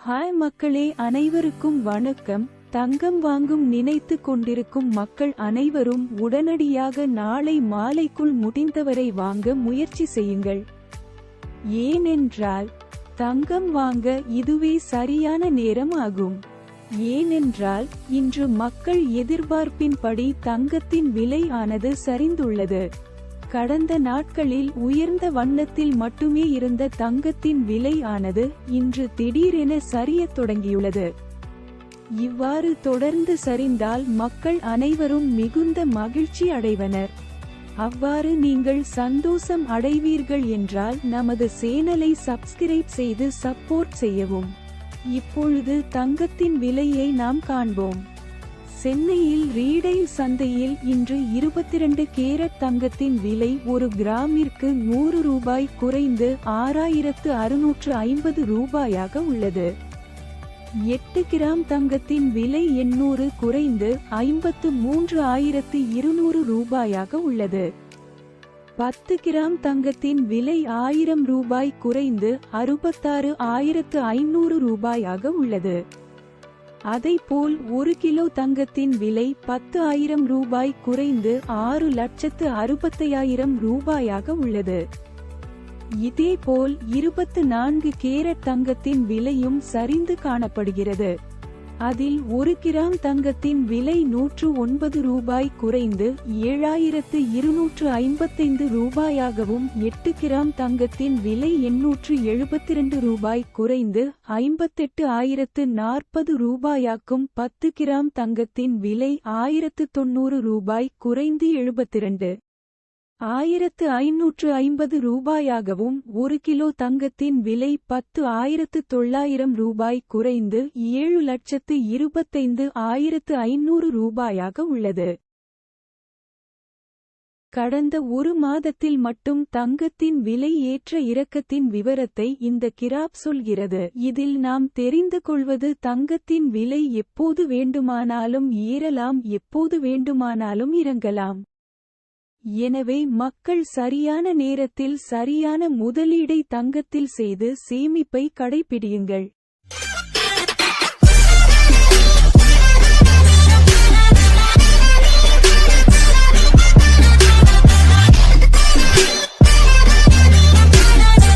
Hi மக்களே, அனைவருக்கும் வணக்கம். தங்கம் வாங்கும் நினைத்து கொண்டிருக்கும் மக்கள் அனைவரும் உடனடியாக நாளை மாலைக்குள் முடிந்தவரை வாங்க முயற்சி செய்யுங்கள். ஏனென்றால் தங்கம் வாங்க இதுவே சரியான நேரம் ஆகும். ஏனென்றால் இன்று மக்கள் எதிர்பார்ப்பின்படி தங்கத்தின் விலை ஆனது சரிந்துள்ளது. கடந்த நாட்களில் உயர்ந்த வண்ணத்தில் மட்டுமே இருந்த தங்கத்தின் விலை ஆனது இன்று திடீரென சரியத் தொடங்கியுள்ளது. இவ்வாறு தொடர்ந்து சரிந்தால் மக்கள் அனைவரும் மிகுந்த மகிழ்ச்சி அடைவனர். அவ்வாறு நீங்கள் சந்தோஷம் அடைவீர்கள் என்றால் நமது சேனலை சப்ஸ்கிரைப் செய்து சப்போர்ட் செய்யவும். இப்பொழுது தங்கத்தின் விலையை நாம் காண்போம். சென்னையில் ரீடெயில் சந்தையில் இன்று 22 கேரட் தங்கத்தின் விலை ஒரு கிராமிற்கு 100 ரூபாய் குறைந்து 6650 ரூபாயாக உள்ளது. 8 கிராம் தங்கத்தின் விலை 800 குறைந்து 53200 ரூபாயாக உள்ளது. 10 கிராம் தங்கத்தின் விலை 1000 ரூபாய் குறைந்து 66500 ரூபாயாக உள்ளது. அதைப்போல் 1 கிலோ தங்கத்தின் விலை 10,000 ரூபாய் குறைந்து 6,65,000 ரூபாயாக உள்ளது. இதேபோல் 24 கேரட் தங்கத்தின் விலையும் சரிந்து காணப்படுகிறது. அதில் 1 கிராம் தங்கத்தின் விலை 109 ரூபாய் குறைந்து 7255 ரூபாயாகவும் 8 கிராம் தங்கத்தின் விலை 872 ரூபாய் குறைந்து 58,040 ரூபாயாக்கும் 10 கிராம் தங்கத்தின் விலை 1090 ரூபாய் குறைந்து 72,550 ரூபாயாகவும் 1 கிலோ தங்கத்தின் விலை 10,900 ரூபாய் குறைந்து 7,25,500 ரூபாயாக உள்ளது. கடந்த ஒரு மாதத்தில் மட்டும் தங்கத்தின் விலை ஏற்ற இறக்கத்தின் விவரத்தை இந்த கிராப் சொல்கிறது. இதில் நாம் தெரிந்து கொள்வது தங்கத்தின் விலை எப்போது வேண்டுமானாலும் ஏறலாம், எப்போது வேண்டுமானாலும் இறங்கலாம். எனவே மக்கள் சரியான நேரத்தில் சரியான முதலீடை தங்கத்தில் செய்து சேமிப்பை கடைபிடியுங்கள்.